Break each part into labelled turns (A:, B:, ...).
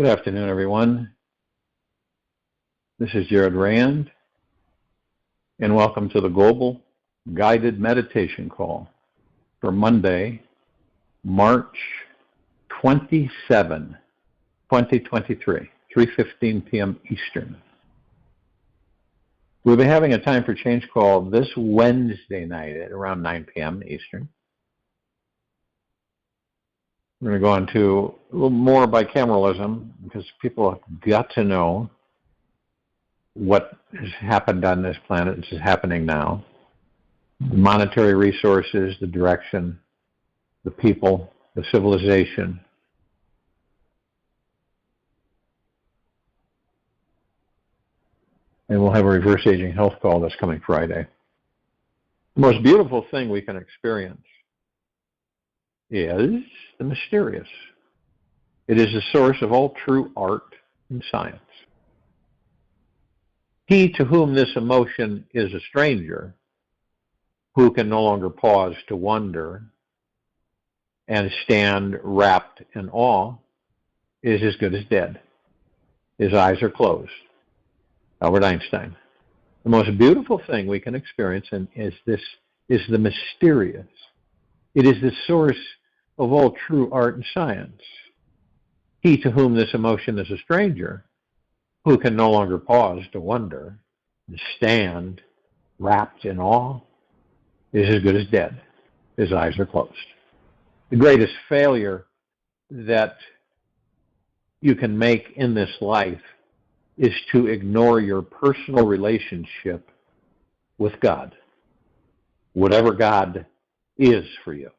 A: Good afternoon, everyone. This is Jared Rand, and welcome to the Global Guided Meditation Call for Monday, March 27, 2023, 3:15 p.m. Eastern. We'll be having a Time for Change call this Wednesday night at around 9 p.m. Eastern. We're going to go into a little more bicameralism because people have got to know what has happened on this planet. This is happening now. The monetary resources, the direction, the people, the civilization. And we'll have a reverse aging health call that's coming Friday. The most beautiful thing we can experience is the mysterious. It is the source of all true art and science. He to whom this emotion is a stranger, who can no longer pause to wonder and stand wrapped in awe, is as good as dead. His eyes are closed. Albert Einstein. The most beautiful thing we can experience is the mysterious. It is the source of all true art and science. He to whom this emotion is a stranger, who can no longer pause to wonder and stand wrapped in awe, is as good as dead. His eyes are closed. The greatest failure that you can make in this life is to ignore your personal relationship with God, whatever God is for you.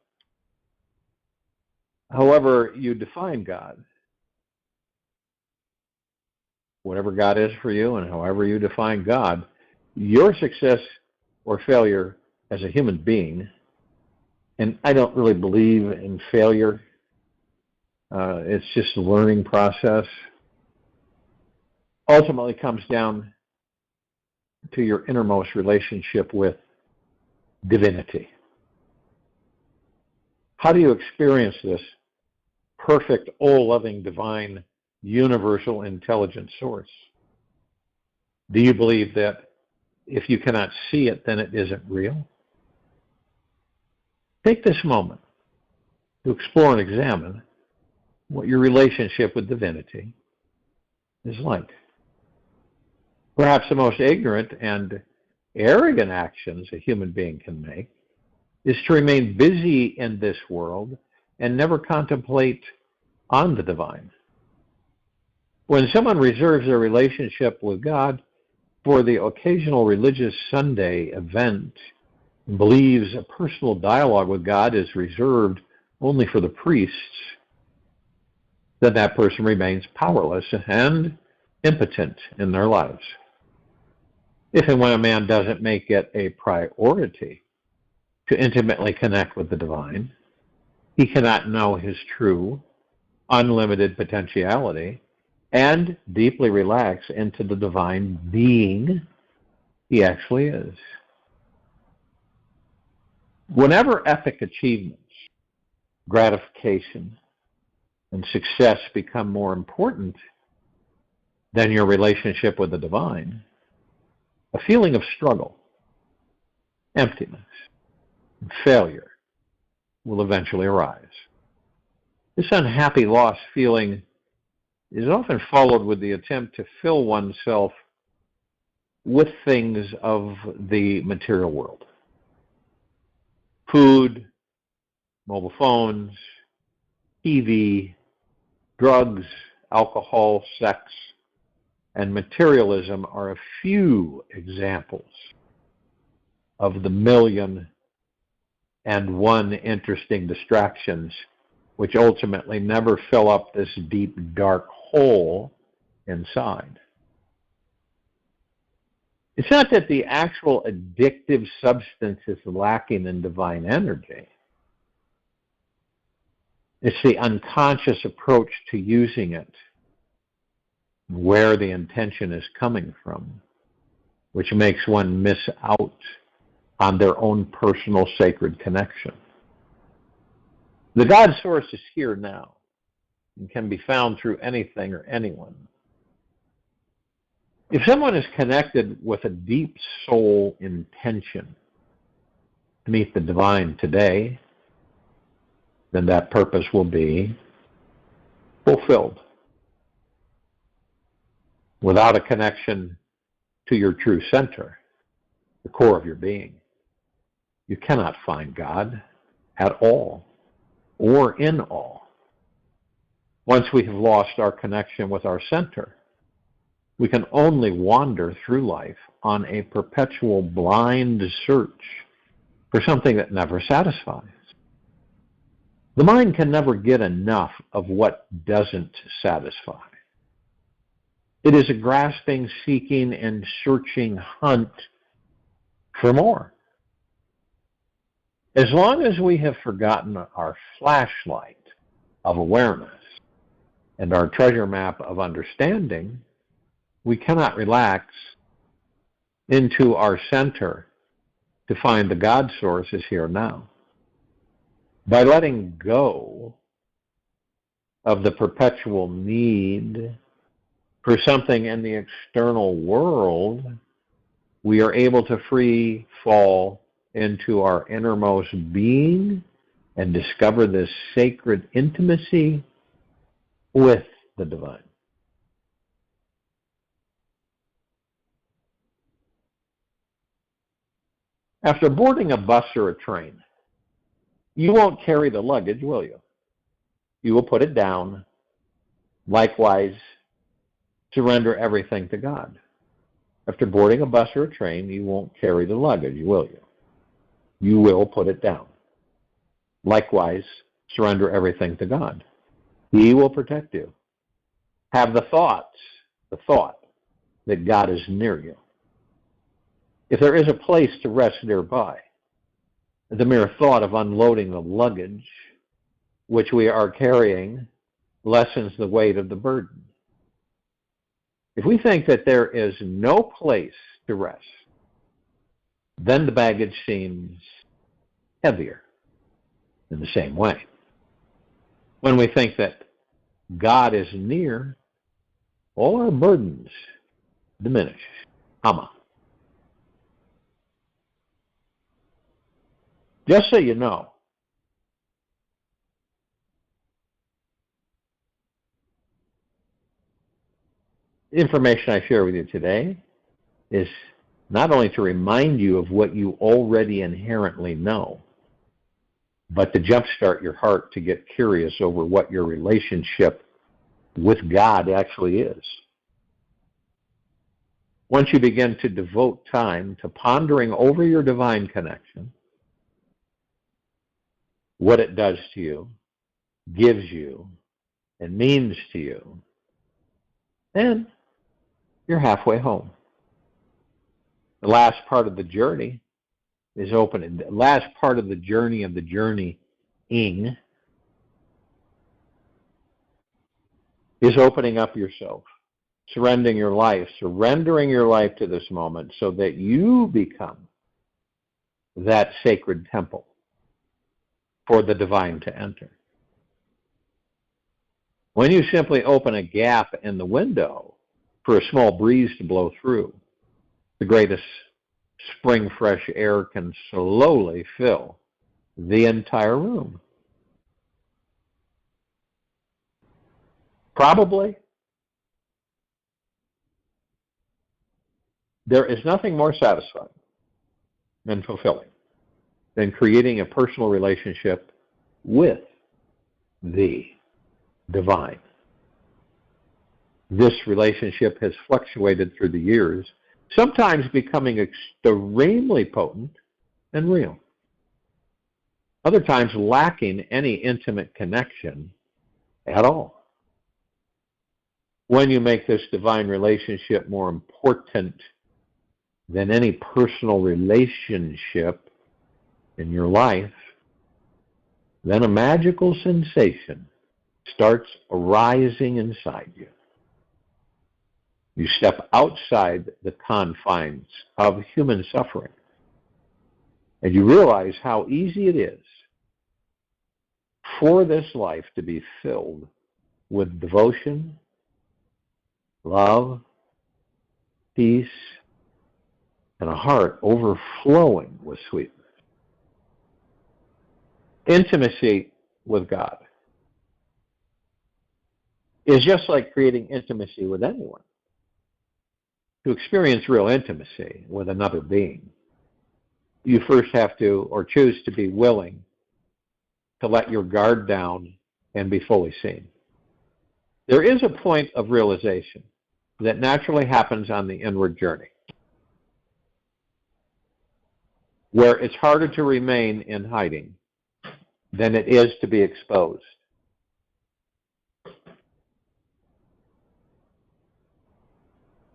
A: However you define God, whatever God is for you and however you define God, your success or failure as a human being, and I don't really believe in failure, it's just a learning process, ultimately comes down to your innermost relationship with divinity. How do you experience this perfect, all-loving, divine, universal, intelligent source? Do you believe that if you cannot see it, then it isn't real? Take this moment to explore and examine what your relationship with divinity is like. Perhaps the most ignorant and arrogant actions a human being can make is to remain busy in this world and never contemplate on the divine. When someone reserves their relationship with God for the occasional religious Sunday event and believes a personal dialogue with God is reserved only for the priests, then that person remains powerless and impotent in their lives. If and when a man doesn't make it a priority to intimately connect with the divine, he cannot know his true, unlimited potentiality and deeply relax into the divine being he actually is. Whenever epic achievements, gratification, and success become more important than your relationship with the divine, a feeling of struggle, emptiness, and failure will eventually arise. This unhappy lost feeling is often followed with the attempt to fill oneself with things of the material world. Food, mobile phones, TV, drugs, alcohol, sex, and materialism are a few examples of the 1,000,001 interesting distractions which ultimately never fill up this deep, dark hole inside. It's not that the actual addictive substance is lacking in divine energy. It's the unconscious approach to using it, where the intention is coming from, which makes one miss out on their own personal sacred connection. The God source is here now. and can be found through anything or anyone. If someone is connected with a deep soul intention to meet the divine today, then that purpose will be fulfilled. Without a connection to your true center, the core of your being, you cannot find God at all or in all. Once we have lost our connection with our center, we can only wander through life on a perpetual blind search for something that never satisfies. The mind can never get enough of what doesn't satisfy. It is a grasping, seeking, and searching hunt for more. As long as we have forgotten our flashlight of awareness and our treasure map of understanding, we cannot relax into our center to find the God source is here now. By letting go of the perpetual need for something in the external world, we are able to free fall into our innermost being and discover this sacred intimacy with the divine. After boarding a bus or a train, you won't carry the luggage, will you? You will put it down. Likewise, surrender everything to God. After boarding a bus or a train, you won't carry the luggage, will you? You will put it down. Likewise, surrender everything to God. He will protect you. Have the thought that God is near you. If there is a place to rest nearby, the mere thought of unloading the luggage which we are carrying lessens the weight of the burden. If we think that there is no place to rest, then the baggage seems heavier in the same way. When we think that God is near, all our burdens diminish. Amma. Just so you know, the information I share with you today is not only to remind you of what you already inherently know, but to jumpstart your heart to get curious over what your relationship with God actually is. Once you begin to devote time to pondering over your divine connection, what it does to you, gives you, and means to you, then you're halfway home. The last part of the journey is open. The last part of the journeying is opening up yourself, surrendering your life to this moment so that you become that sacred temple for the divine to enter. When you simply open a gap in the window for a small breeze to blow through, the greatest spring fresh air can slowly fill the entire room. Probably there is nothing more satisfying and fulfilling than creating a personal relationship with the divine. This relationship has fluctuated through the years, sometimes becoming extremely potent and real. Other times lacking any intimate connection at all. When you make this divine relationship more important than any personal relationship in your life, then a magical sensation starts arising inside you. You step outside the confines of human suffering, and you realize how easy it is for this life to be filled with devotion, love, peace, and a heart overflowing with sweetness. Intimacy with God is just like creating intimacy with anyone. To experience real intimacy with another being, you first have to, or choose to be willing to let your guard down and be fully seen. There is a point of realization that naturally happens on the inward journey, where it's harder to remain in hiding than it is to be exposed.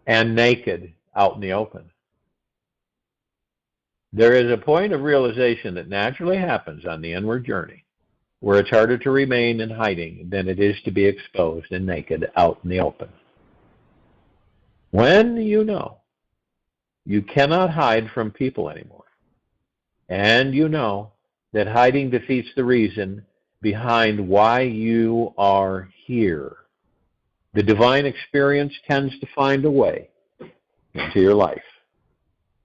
A: And naked out in the open. There is a point of realization that naturally happens on the inward journey, where it's harder to remain in hiding than it is to be exposed and naked out in the open. When you know you cannot hide from people anymore, and you know that hiding defeats the reason behind why you are here, the divine experience tends to find a way into your life.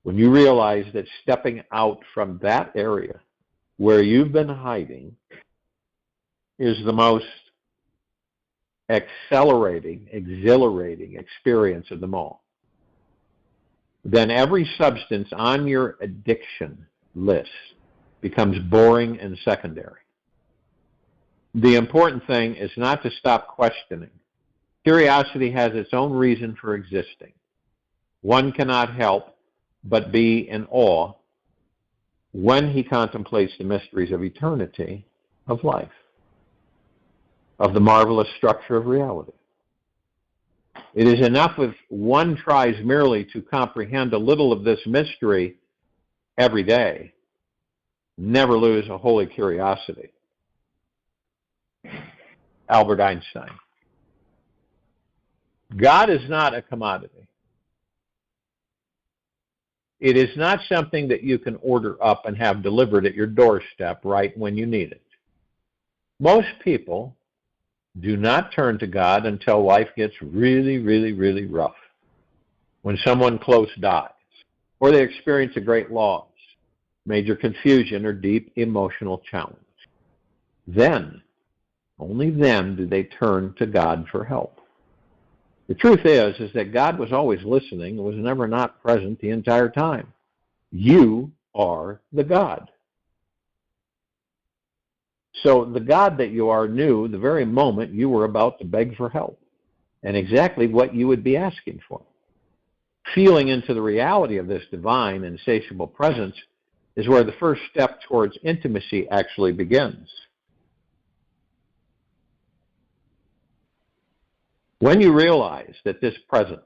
A: When you realize that stepping out from that area where you've been hiding is the most accelerating, exhilarating experience of them all, then every substance on your addiction list becomes boring and secondary. The important thing is not to stop questioning. Curiosity has its own reason for existing. One cannot help but be in awe when he contemplates the mysteries of eternity, of life, of the marvelous structure of reality. It is enough if one tries merely to comprehend a little of this mystery every day. Never lose a holy curiosity. Albert Einstein. God is not a commodity. It is not something that you can order up and have delivered at your doorstep right when you need it. Most people do not turn to God until life gets really, really, really rough. When someone close dies, or they experience a great loss, major confusion, or deep emotional challenge. Then, only then do they turn to God for help. The truth is that God was always listening and was never not present the entire time. You are the God. So the God that you are knew the very moment you were about to beg for help, and exactly what you would be asking for. Feeling into the reality of this divine, insatiable presence is where the first step towards intimacy actually begins. When you realize that this presence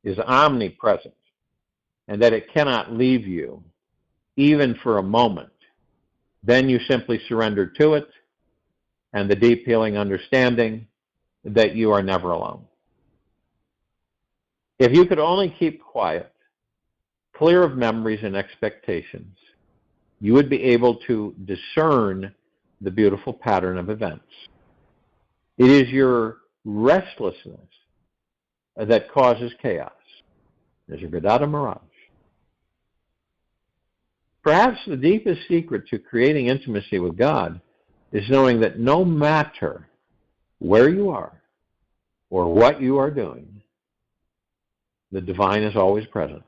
A: is omnipresent and that it cannot leave you even for a moment, then you simply surrender to it and the deep healing understanding that you are never alone. If you could only keep quiet, clear of memories and expectations, you would be able to discern the beautiful pattern of events. It is your restlessness that causes chaos. There's a Gadata mirage. Perhaps the deepest secret to creating intimacy with God is knowing that no matter where you are or what you are doing, the divine is always present.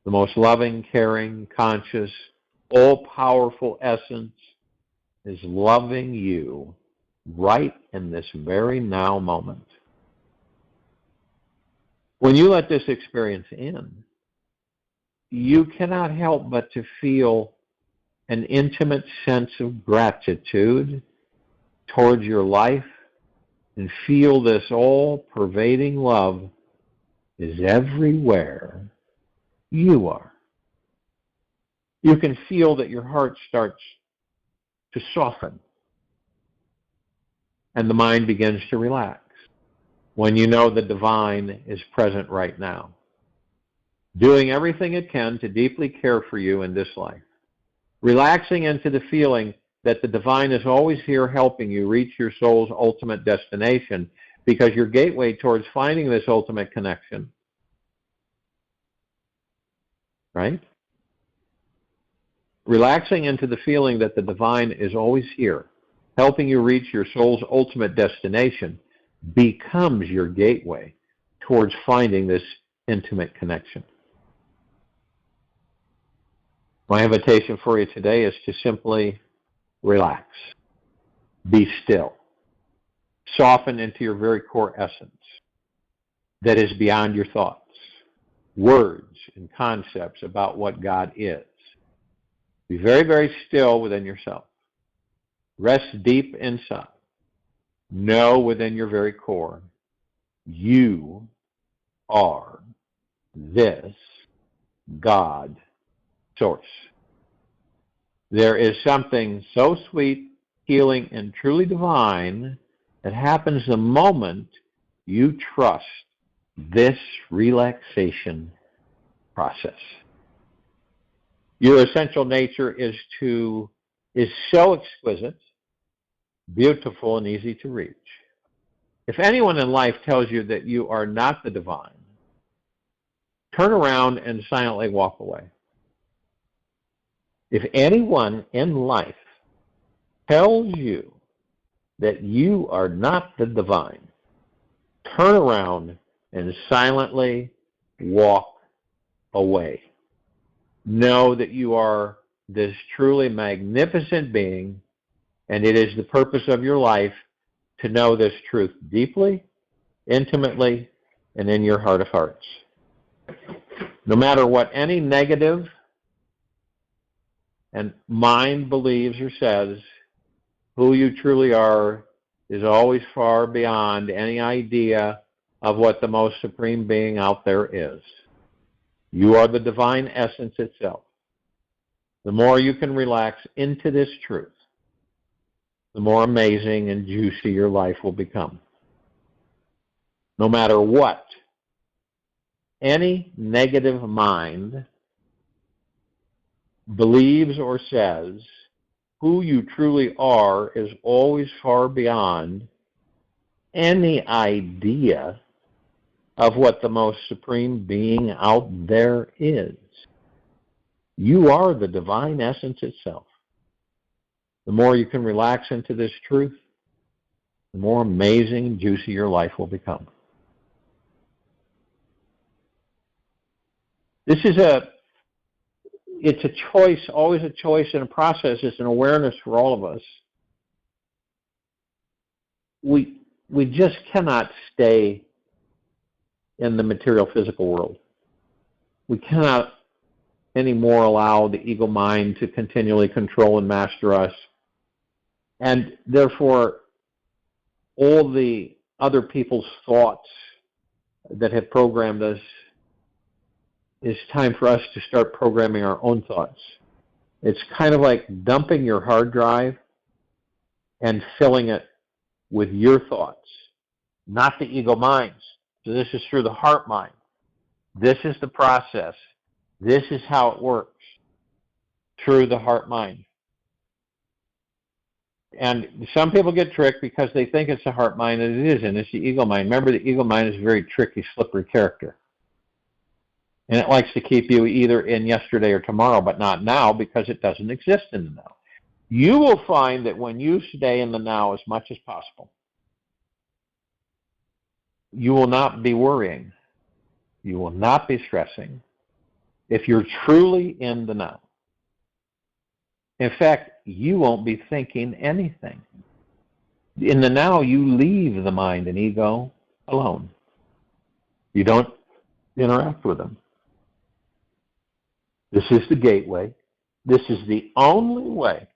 A: The most loving, caring, conscious, all-powerful essence is loving you right in this very now moment. When you let this experience in, you cannot help but to feel an intimate sense of gratitude towards your life and feel this all-pervading love is everywhere you are. You can feel that your heart starts to soften and the mind begins to relax when you know the divine is present right now, doing everything it can to deeply care for you in this life, relaxing into the feeling that the divine is always here helping you reach your soul's ultimate destination, because your gateway towards finding this ultimate connection, right? Relaxing into the feeling that the divine is always here, helping you reach your soul's ultimate destination, becomes your gateway towards finding this intimate connection. My invitation for you today is to simply relax, be still, soften into your very core essence that is beyond your thoughts, words, and concepts about what God is. Be very, very still within yourself. Rest deep inside. Know within your very core, you are this God source. There is something so sweet, healing, and truly divine that happens the moment you trust this relaxation process. Your essential nature is so exquisite, beautiful, and easy to reach. If anyone in life tells you that you are not the divine, turn around and silently walk away. If anyone in life tells you that you are not the divine, turn around and silently walk away. Know that you are this truly magnificent being, and it is the purpose of your life to know this truth deeply, intimately, and in your heart of hearts. No matter what any negative and mind believes or says, who you truly are is always far beyond any idea of what the most supreme being out there is. You are the divine essence itself. The more you can relax into this truth, the more amazing and juicy your life will become. No matter what any negative mind believes or says, who you truly are is always far beyond any idea of what the most supreme being out there is. You are the divine essence itself. The more you can relax into this truth, the more amazing and juicy your life will become. It's a choice, always a choice and a process. It's an awareness for all of us. We just cannot stay in the material physical world. We cannot anymore allow the ego mind to continually control and master us. And therefore, all the other people's thoughts that have programmed us, it's time for us to start programming our own thoughts. It's kind of like dumping your hard drive and filling it with your thoughts, not the ego minds. So this is through the heart mind. This is the process. This is how it works, through the heart mind. And some people get tricked because they think it's the heart mind, and it isn't. It's the ego mind. Remember, the ego mind is a very tricky, slippery character. And it likes to keep you either in yesterday or tomorrow, but not now, because it doesn't exist in the now. You will find that when you stay in the now as much as possible, you will not be worrying. You will not be stressing if you're truly in the now. In fact, you won't be thinking anything. In the now, you leave the mind and ego alone. You don't interact with them. This is the gateway. This is the only way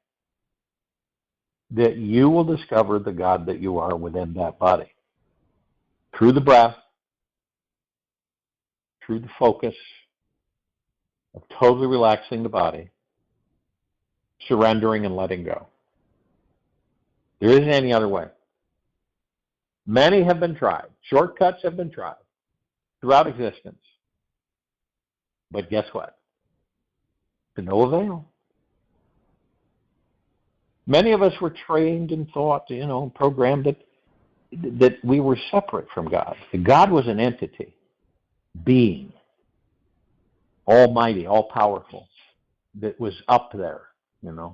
A: that you will discover the God that you are within that body. Through the breath, through the focus of totally relaxing the body, surrendering and letting go. There isn't any other way. Many have been tried. Shortcuts have been tried throughout existence. But guess what? To no avail. Many of us were trained and thought, programmed that we were separate from God. God was an entity, being, almighty, all-powerful, that was up there,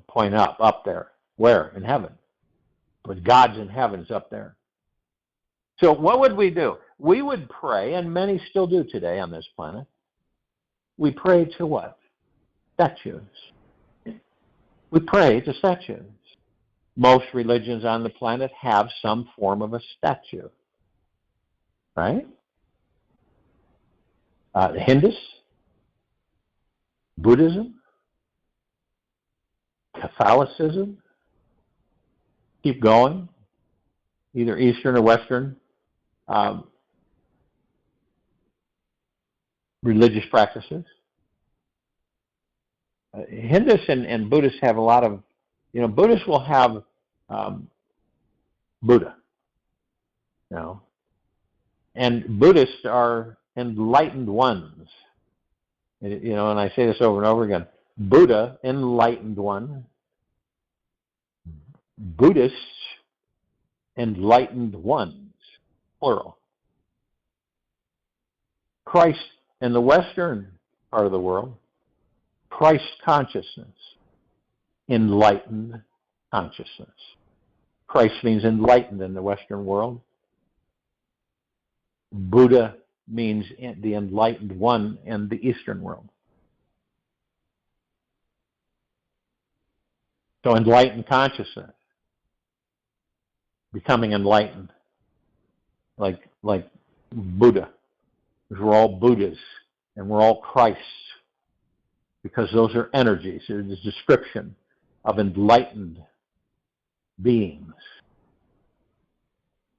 A: point up there. Where? In heaven. But God's in heaven's up there. So what would we do? We would pray, and many still do today on this planet. We pray to what? Statues. We pray to statues. Most religions on the planet have some form of a statue. Right? The Hindus, Buddhism, Catholicism, keep going, either Eastern or Western religious practices. Hindus and Buddhists have a lot of, Buddhists will have Buddha, and Buddhists are enlightened ones. And I say this over and over again. Buddha, enlightened one. Buddhists, enlightened ones, plural. Christ in the Western part of the world, Christ consciousness, enlightened consciousness. Christ means enlightened in the Western world. Buddha means the enlightened one in the Eastern world. So enlightened consciousness, becoming enlightened, like Buddha. We're all Buddhas and we're all Christs, because those are energies. It's a description of enlightened beings.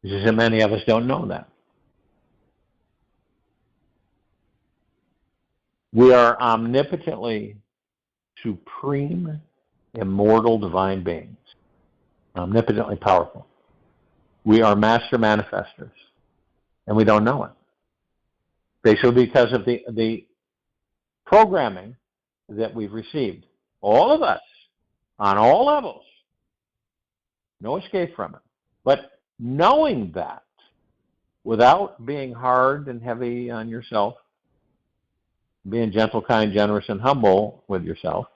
A: It's just that many of us don't know that. We are omnipotently supreme, immortal, divine beings. Omnipotently powerful. We are master manifestors, and we don't know it. Basically because of the programming that we've received. All of us, on all levels. No escape from it. But knowing that, without being hard and heavy on yourself, being gentle, kind, generous, and humble with yourself,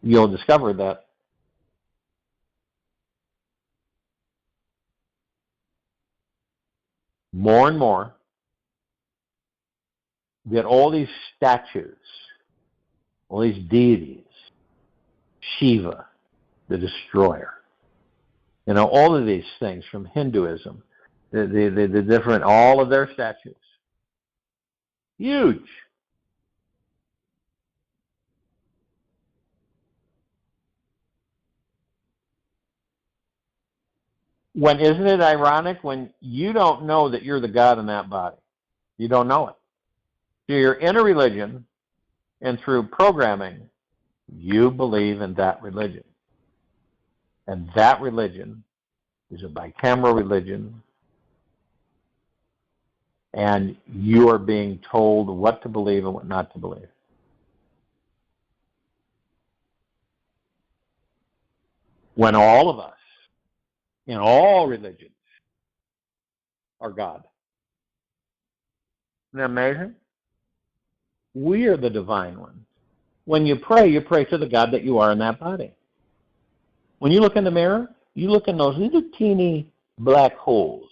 A: you'll discover that more and more that all these statues, all these deities, Shiva, the destroyer, all of these things from Hinduism, the different, all of their statues, huge. Isn't it ironic when you don't know that you're the God in that body? You don't know it. So you're in a religion, and through programming, you believe in that religion. And that religion is a bicameral religion, and you are being told what to believe and what not to believe. When all of us, in all religions, are God. Isn't that amazing? We are the divine ones. When you pray to the God that you are in that body. When you look in the mirror, you look in those little teeny black holes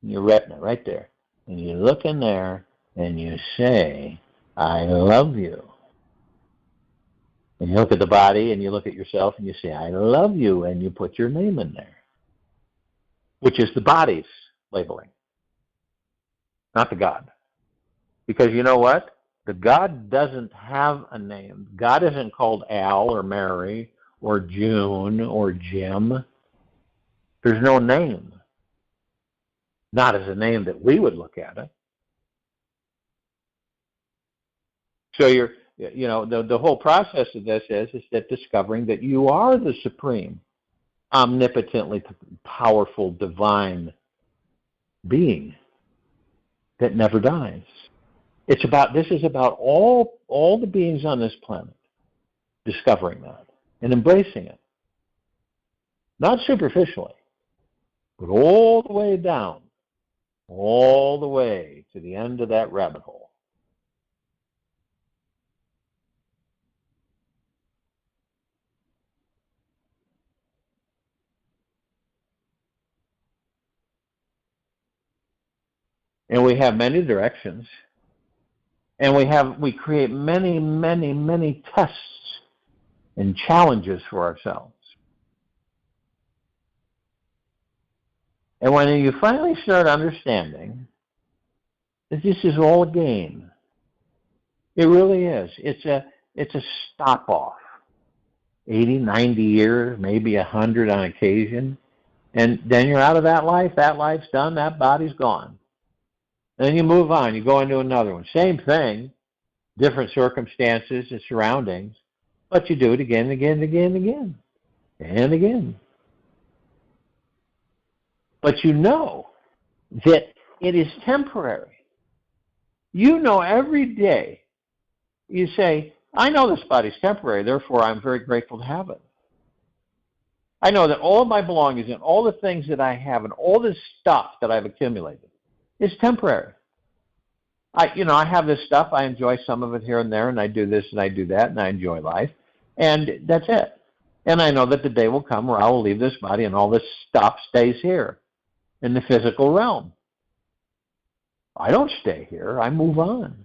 A: in your retina right there. And you look in there and you say, I love you. And you look at the body and you look at yourself and you say, I love you, and you put your name in there, which is the body's labeling, not the God. Because you know what? The God doesn't have a name. God isn't called Al or Mary or June or Jim. There's no name. Not as a name that we would look at it. So the whole process of this is that discovering that you are the supreme, omnipotently powerful, divine being that never dies. This is about all the beings on this planet discovering that and embracing it. not superficially, but all the way down, all the way to the end of that rabbit hole. And we have many directions. And we create many, many, many tests and challenges for ourselves. And when you finally start understanding that this is all a game, it really is. It's a stop-off. 80, 90 years, maybe 100 on occasion. And then you're out of that life. That life's done. That body's gone. Then you move on. You go into another one. Same thing, different circumstances and surroundings, but you do it again and again and again and again and again. But you know that it is temporary. You know every day, you say, I know this body's temporary, therefore I'm very grateful to have it. I know that all of my belongings and all the things that I have and all this stuff that I've accumulated is temporary. I have this stuff, I enjoy some of it here and there, and I do this and I do that, and I enjoy life, and that's it. And I know that the day will come where I will leave this body and all this stuff stays here in the physical realm. I don't stay here, I move on.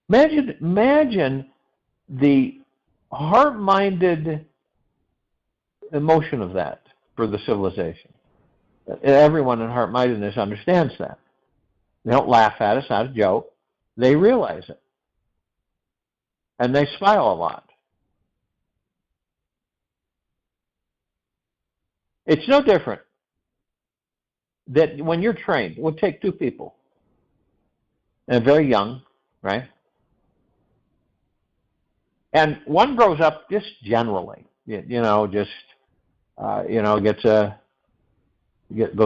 A: Imagine the heart-minded emotion of that for the civilization. Everyone in heart-mindedness understands that. They don't laugh at us, not a joke. They realize it. And they smile a lot. It's no different that when you're trained, we'll take two people, and very young, right? And one grows up just generally, goes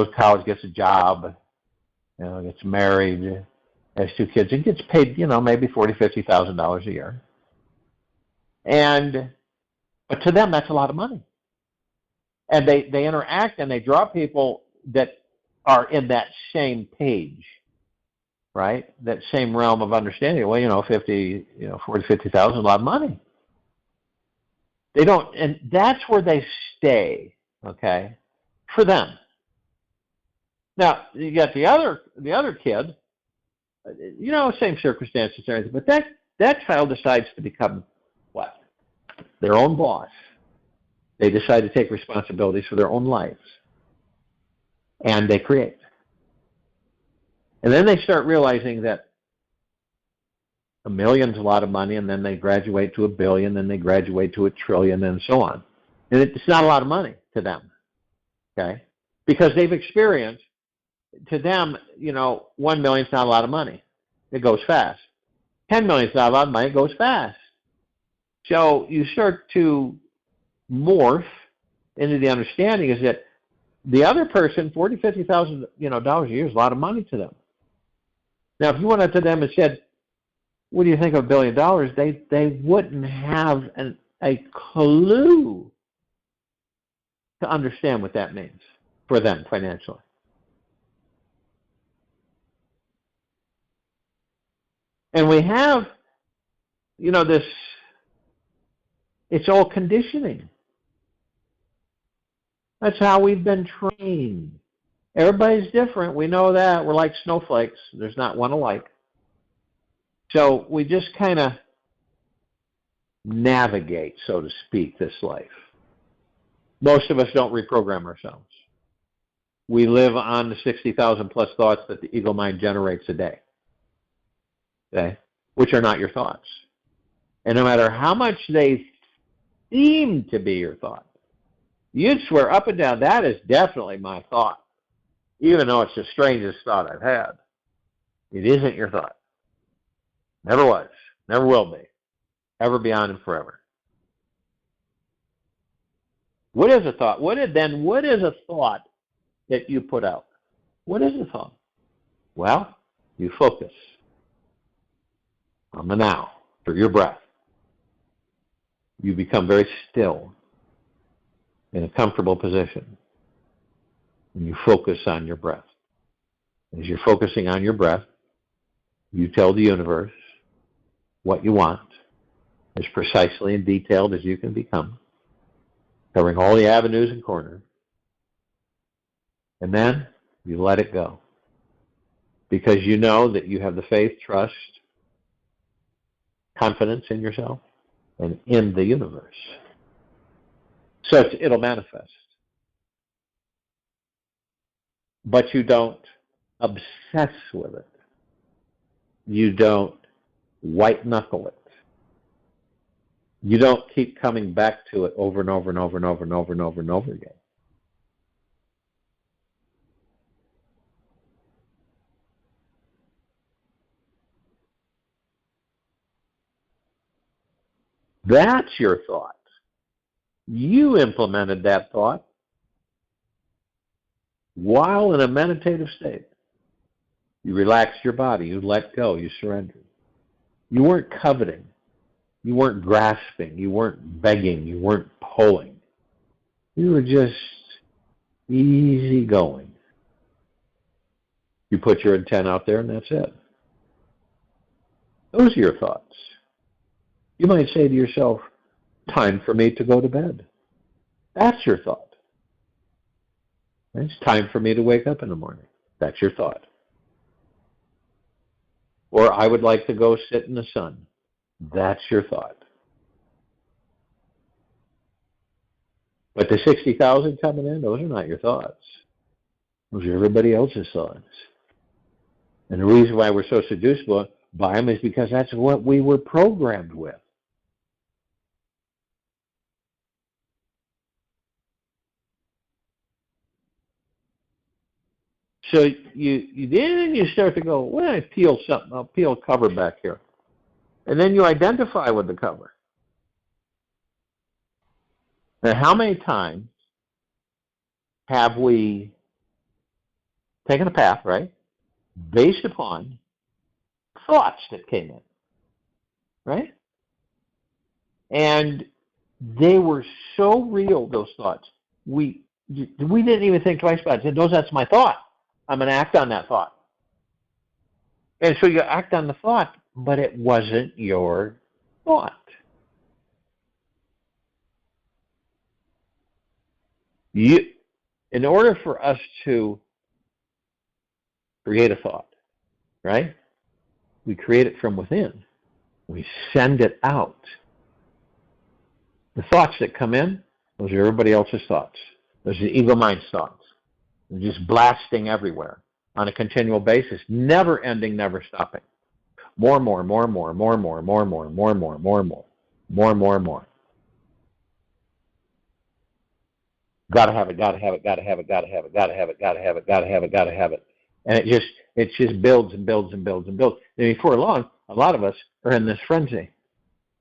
A: to college, gets a job, gets married, has two kids, and gets paid, maybe $40,000, $50,000 a year. But to them, that's a lot of money. And they interact and they draw people that are in that same page, right? That same realm of understanding. Well, $40,000, $50,000, a lot of money. They don't, and that's where they stay, okay, for them. Now, you got the other kid, same circumstances and everything, but that child decides to become what? Their own boss. They decide to take responsibilities for their own lives. And they create. And then they start realizing that $1 million's a lot of money, and then they graduate to $1 billion, then they graduate to $1 trillion, and so on. And it's not a lot of money to them, okay? Because they've experienced, to them, $1 million's not a lot of money. It goes fast. $10 million's not a lot of money. It goes fast. So you start to morph into the understanding is that the other person, $40,000, $50,000, a year is a lot of money to them. Now, if you went up to them and said, "What do you think of $1 billion?" They wouldn't have a clue to understand what that means for them financially. And we have, this, it's all conditioning. That's how we've been trained. Everybody's different. We know that. We're like snowflakes. There's not one alike. So we just kind of navigate, so to speak, this life. Most of us don't reprogram ourselves. We live on the 60,000 plus thoughts that the ego mind generates a day, okay, which are not your thoughts. And no matter how much they seem to be your thought, you'd swear up and down, that is definitely my thought, even though it's the strangest thought I've had. It isn't your thought. Never was. Never will be. Ever, beyond, and forever. What is a thought? What is a thought that you put out? What is a thought? Well, you focus on the now through your breath. You become very still. in a comfortable position, and you focus on your breath. As you're focusing on your breath, you tell the universe what you want, as precisely and detailed as you can become, covering all the avenues and corners. And then you let it go. Because you know that you have the faith, trust, confidence in yourself and in the universe. So it'll manifest. But you don't obsess with it. You don't white knuckle it. You don't keep coming back to it over and over and over and over and over and over and over again. That's your thought. You implemented that thought while in a meditative state. You relaxed your body. You let go. You surrendered. You weren't coveting. You weren't grasping. You weren't begging. You weren't pulling. You were just easy going. You put your intent out there and that's it. Those are your thoughts. You might say to yourself, time for me to go to bed. That's your thought. It's time for me to wake up in the morning. That's your thought. Or I would like to go sit in the sun. That's your thought. But the 60,000 coming in, those are not your thoughts. Those are everybody else's thoughts. And the reason why we're so seduced by them is because that's what we were programmed with. So you start to go, well, I peel something, I'll peel a cover back here. And then you identify with the cover. Now, how many times have we taken a path, right, based upon thoughts that came in, right? And they were so real, those thoughts. We didn't even think twice about it. That's my thought. I'm going to act on that thought. And so you act on the thought, but it wasn't your thought. In order for us to create a thought, right? We create it from within. We send it out. The thoughts that come in, those are everybody else's thoughts. Those are the ego mind's thoughts. They're just blasting everywhere on a continual basis, never ending, never stopping. More. Gotta have it. And it just builds and builds and builds and builds. And before long, a lot of us are in this frenzy.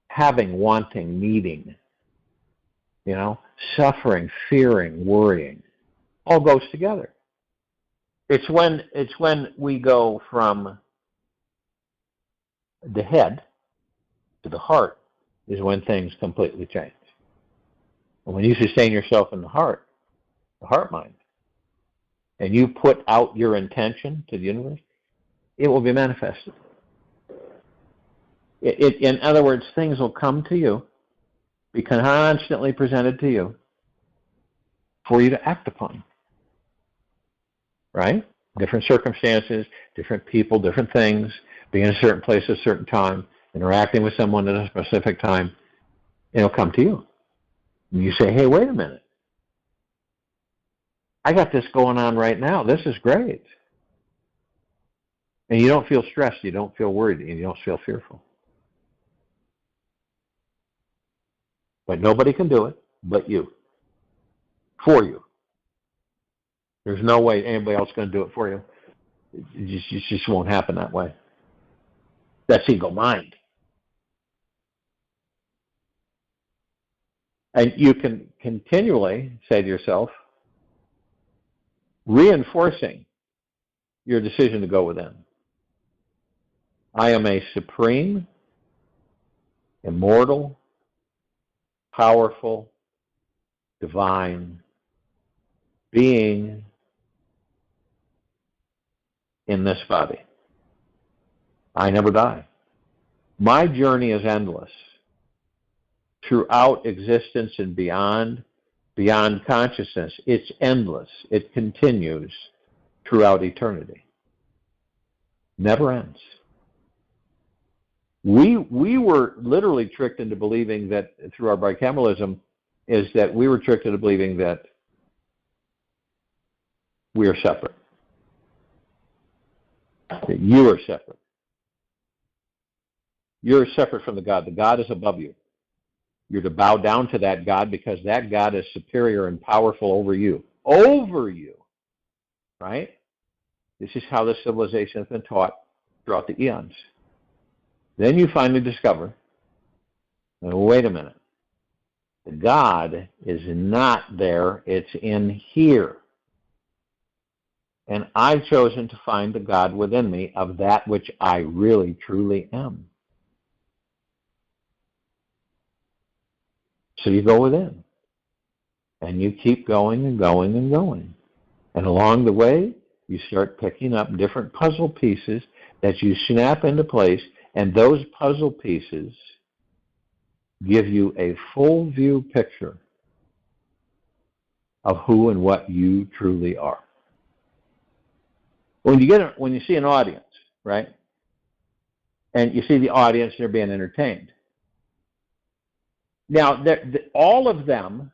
A: Having, wanting, needing, suffering, fearing, worrying, all goes together. It's when we go from the head to the heart is when things completely change. And when you sustain yourself in the heart mind, and you put out your intention to the universe, it will be manifested. In other words, things will come to you, be constantly presented to you for you to act upon. Right? Different circumstances, different people, different things, being in a certain place at a certain time, interacting with someone at a specific time, it'll come to you. And you say, hey, wait a minute. I got this going on right now. This is great. And you don't feel stressed, you don't feel worried, and you don't feel fearful. But nobody can do it but you. For you. There's no way anybody else is going to do it for you. It just won't happen that way. That's ego mind. And you can continually say to yourself, reinforcing your decision to go within. I am a supreme, immortal, powerful, divine being in this body. I never die. My journey is endless. Throughout existence and beyond consciousness, it's endless. It continues throughout eternity. Never ends. We were literally tricked into believing that, through our bicameralism, is that we were tricked into believing that we are separate. That you are separate. You're separate from the God. The God is above you. You're to bow down to that God because that God is superior and powerful over you. Over you. Right? This is how this civilization has been taught throughout the eons. Then you finally discover, wait a minute. The God is not there. It's in here. And I've chosen to find the God within me of that which I really, truly am. So you go within. And you keep going and going and going. And along the way, you start picking up different puzzle pieces that you snap into place, and those puzzle pieces give you a full view picture of who and what you truly are. When you see an audience, right, and you see the audience, they're being entertained. Now, all of them,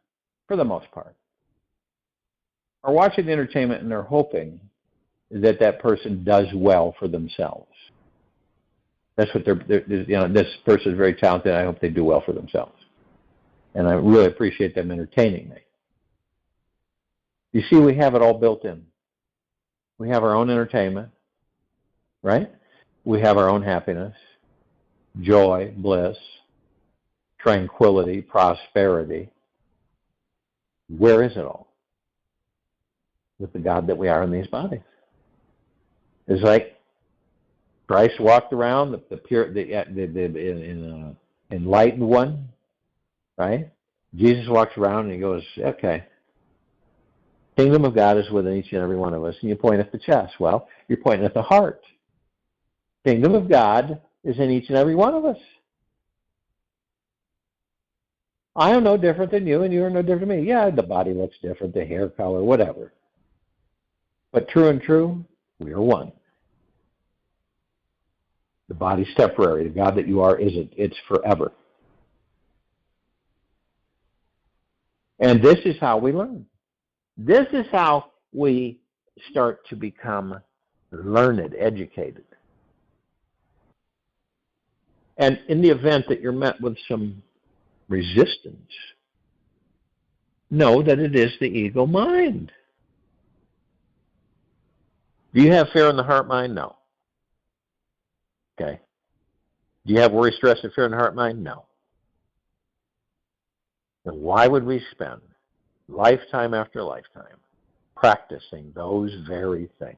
A: for the most part, are watching the entertainment and they're hoping that that person does well for themselves. That's what this person is very talented. I hope they do well for themselves. And I really appreciate them entertaining me. You see, we have it all built in. We have our own entertainment, right? We have our own happiness, joy, bliss, tranquility, prosperity. Where is it all? With the God that we are in these bodies. It's like Christ walked around, the enlightened one, right? Jesus walks around and he goes, okay, kingdom of God is within each and every one of us. And you point at the chest. Well, you're pointing at the heart. Kingdom of God is in each and every one of us. I am no different than you, and you are no different than me. Yeah, the body looks different, the hair color, whatever. But true and true, we are one. The body's temporary. The God that you are isn't. It's forever. And this is how we learn. This is how we start to become learned, educated. And in the event that you're met with some resistance, know that it is the ego mind. Do you have fear in the heart mind? No. Okay. Do you have worry, stress, and fear in the heart mind? No. Then why would we spend lifetime after lifetime practicing those very things?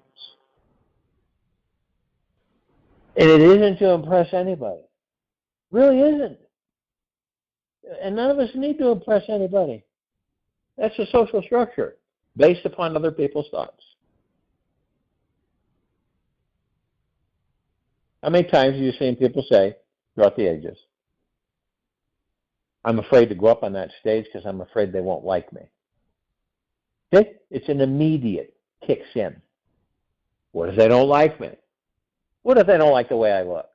A: And it isn't to impress anybody. Really isn't. And none of us need to impress anybody. That's a social structure based upon other people's thoughts. How many times have you seen people say throughout the ages, I'm afraid to go up on that stage because I'm afraid they won't like me? Okay? It's an immediate kicks in. What if they don't like me? What if they don't like the way I look?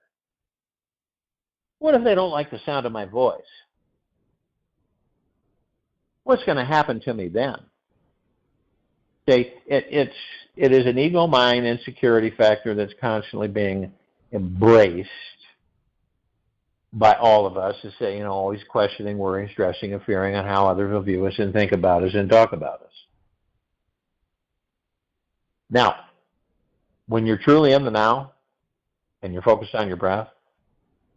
A: What if they don't like the sound of my voice? What's going to happen to me then? Okay, it is an ego mind insecurity factor that's constantly being embraced by all of us, to say, always questioning, worrying, stressing, and fearing on how others will view us and think about us and talk about us. Now, when you're truly in the now and you're focused on your breath,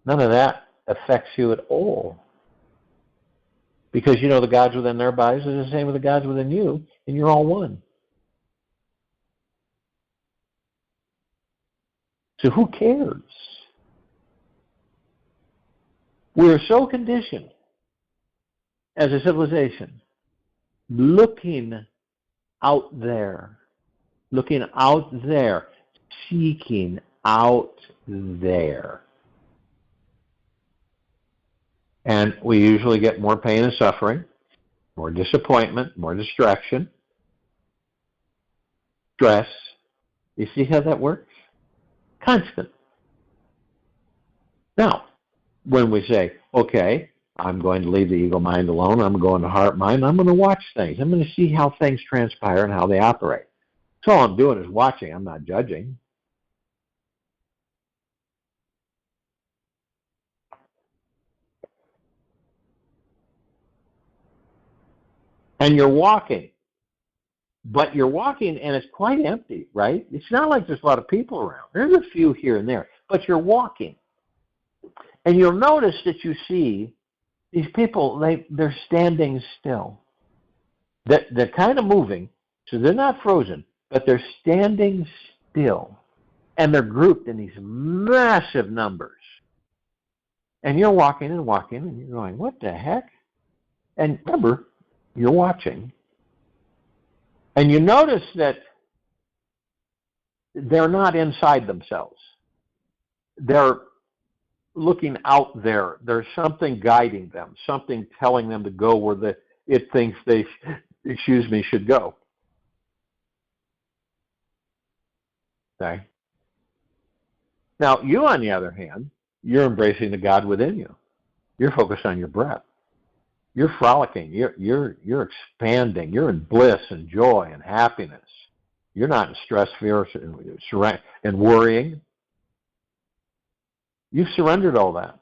A: none of that affects you at all. Because the gods within their bodies are the same as the gods within you, and you're all one. So who cares? We are so conditioned as a civilization looking out there, seeking out there. And we usually get more pain and suffering, more disappointment, more distraction, stress. You see how that works? Constant. Now, when we say, okay, I'm going to leave the ego mind alone, I'm going to heart mind, I'm going to watch things. I'm going to see how things transpire and how they operate. So all I'm doing is watching. I'm not judging. And you're walking. But you're walking and it's quite empty, right? It's not like there's a lot of people around. There's a few here and there. But you're walking. And you'll notice that you see these people, they're standing still. They're kind of moving, so they're not frozen, but they're standing still. And they're grouped in these massive numbers. And you're walking and walking, and you're going, what the heck? And remember, you're watching. And you notice that they're not inside themselves. They're looking out there. There's something guiding them, something telling them to go where it thinks they, should go. Okay. Now, you, on the other hand, you're embracing the God within you. You're focused on your breath. You're frolicking. You're expanding. You're in bliss and joy and happiness. You're not in stress, fear, and worrying. You've surrendered all that.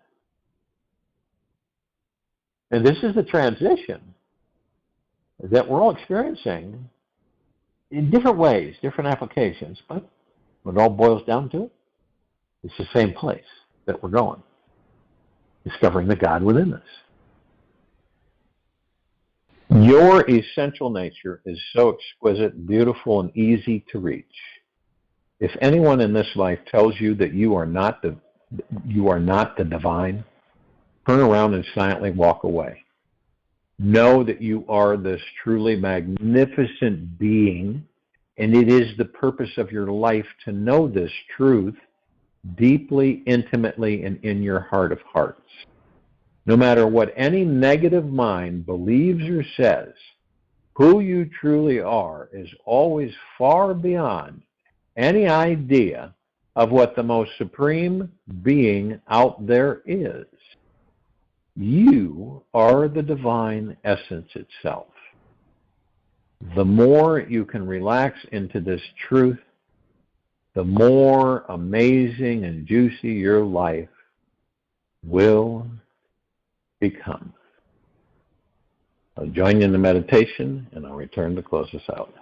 A: And this is the transition that we're all experiencing in different ways, different applications. But when it all boils down to it, it's the same place that we're going, discovering the God within us. Your essential nature is so exquisite, beautiful, and easy to reach. If anyone in this life tells you that you are not the divine, turn around and silently walk away. Know that you are this truly magnificent being, and it is the purpose of your life to know this truth deeply, intimately, and in your heart of hearts. No matter what any negative mind believes or says, who you truly are is always far beyond any idea of what the most supreme being out there is. You are the divine essence itself. The more you can relax into this truth, the more amazing and juicy your life will become. I'll join you in the meditation, and I'll return to close us out.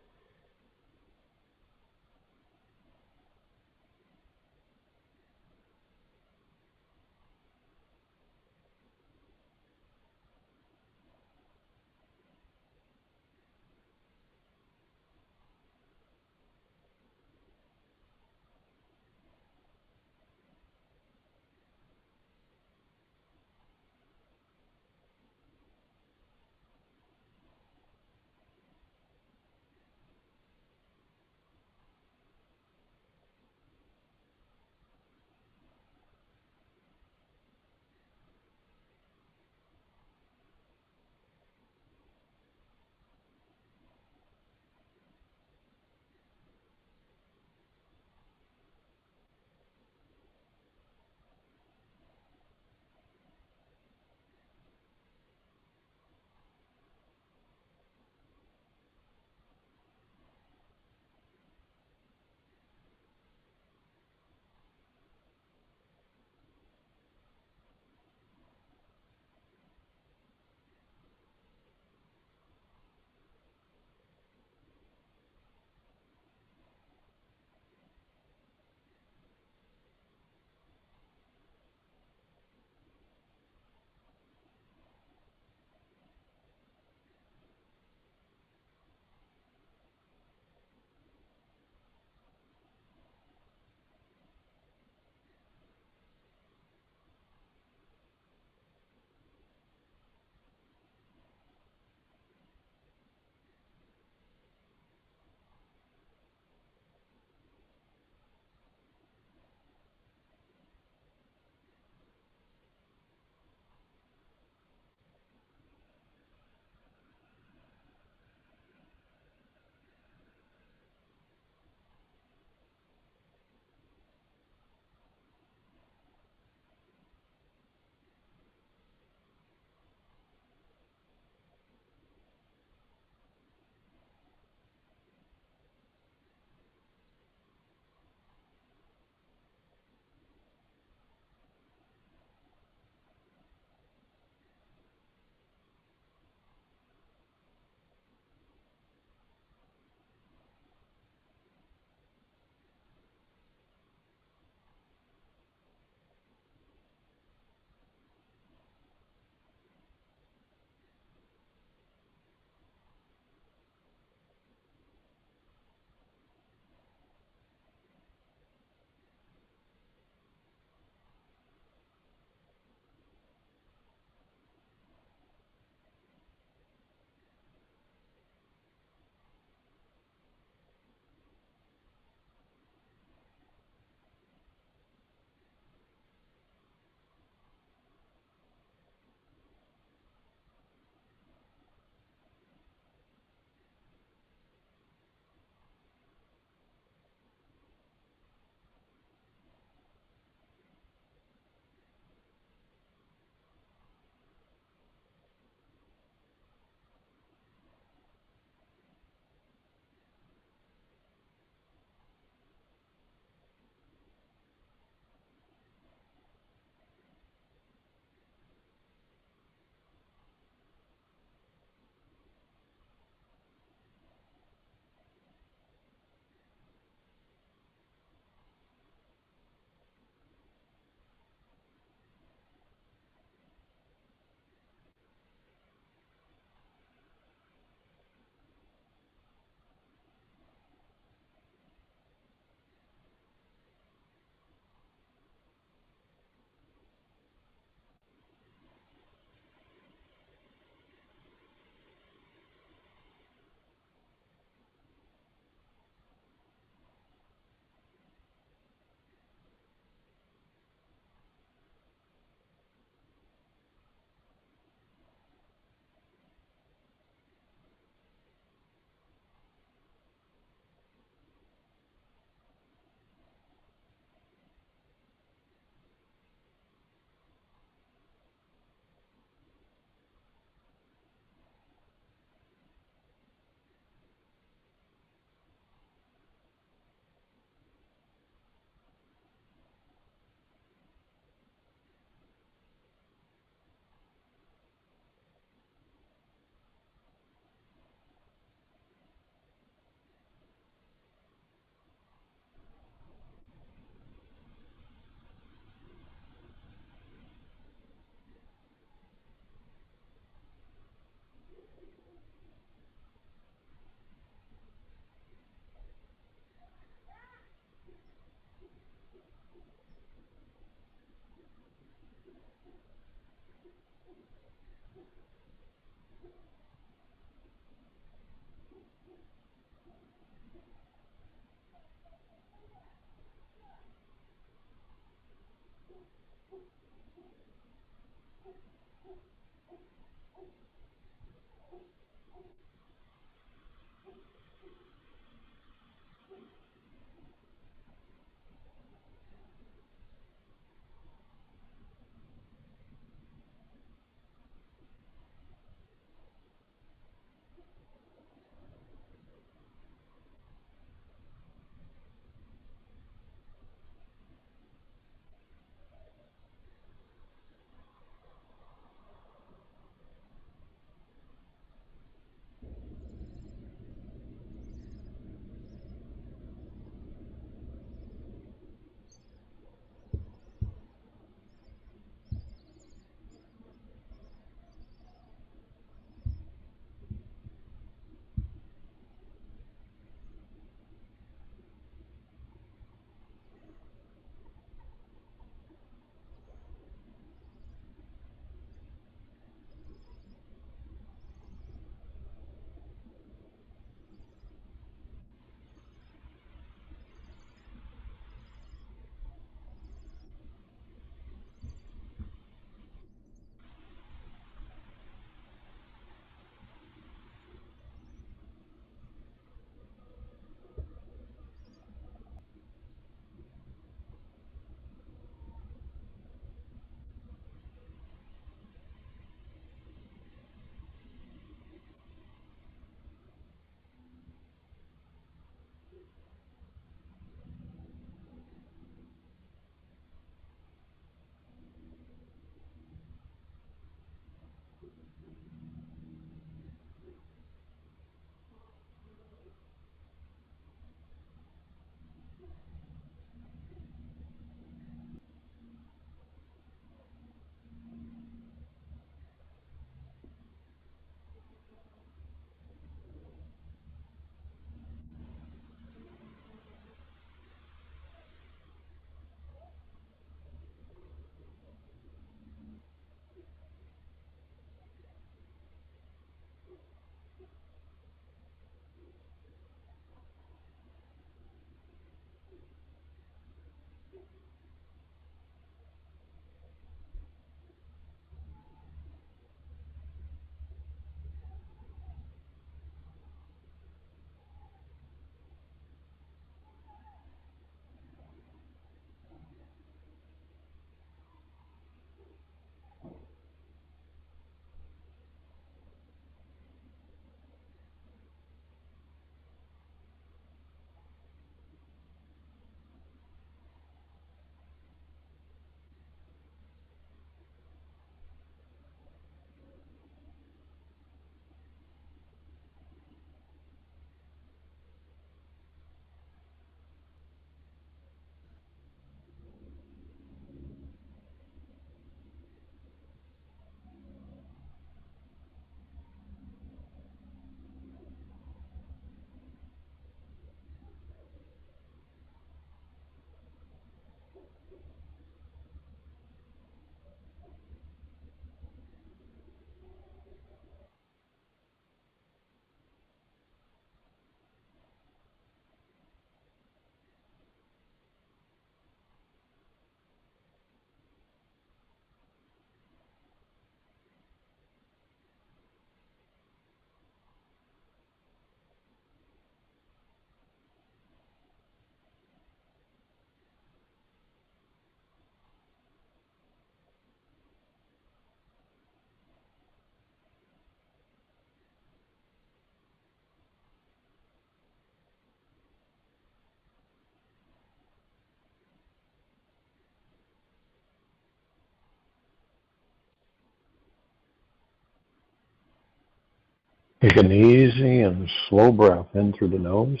A: Take an easy and slow breath in through the nose.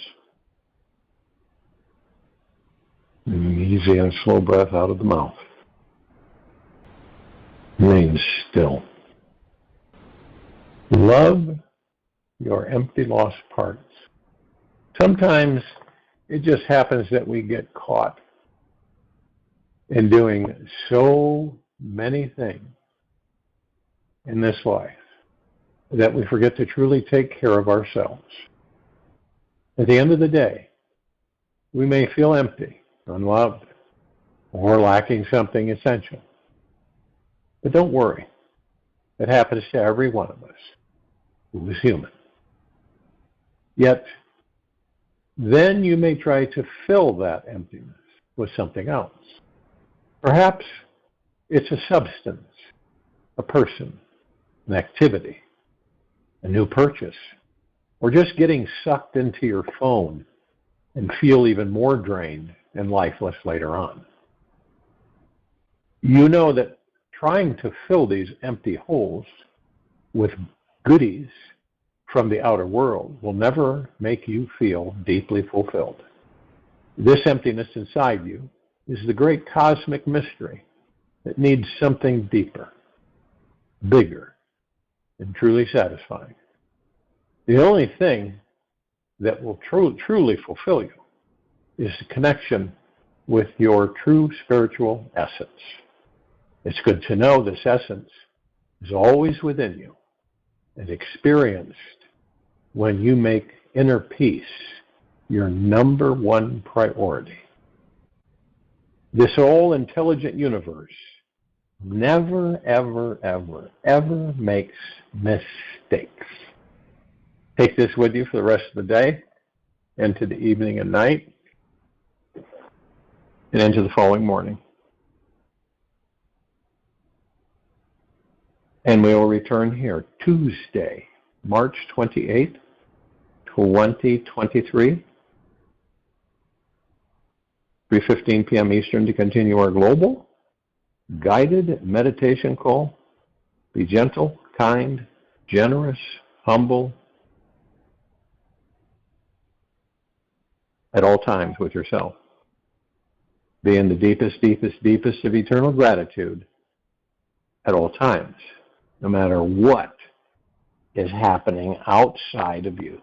A: An easy and slow breath out of the mouth. Remain still. Love your empty, lost parts. Sometimes it just happens that we get caught in doing so many things in this life that we forget to truly take care of ourselves. At the end of the day, we may feel empty, unloved, or lacking something essential. But don't worry. It happens to every one of us who is human. Yet, then you may try to fill that emptiness with something else. Perhaps it's a substance, a person, an activity, a new purchase, or just getting sucked into your phone and feel even more drained and lifeless later on. You know that trying to fill these empty holes with goodies from the outer world will never make you feel deeply fulfilled. This emptiness inside you is the great cosmic mystery that needs something deeper, bigger, and truly satisfying. The only thing that will truly fulfill you is the connection with your true spiritual essence. It's good to know this essence is always within you and experienced when you make inner peace your number one priority. This all-intelligent universe never, ever, ever, ever makes mistakes. Take this with you for the rest of the day, into the evening and night, and into the following morning. And we will return here Tuesday, March 28th, 2023, 3:15 p.m. Eastern, to continue our global guided meditation call. Be gentle, kind, generous, humble at all times with yourself. Be in the deepest, deepest, deepest of eternal gratitude at all times, no matter what is happening outside of you.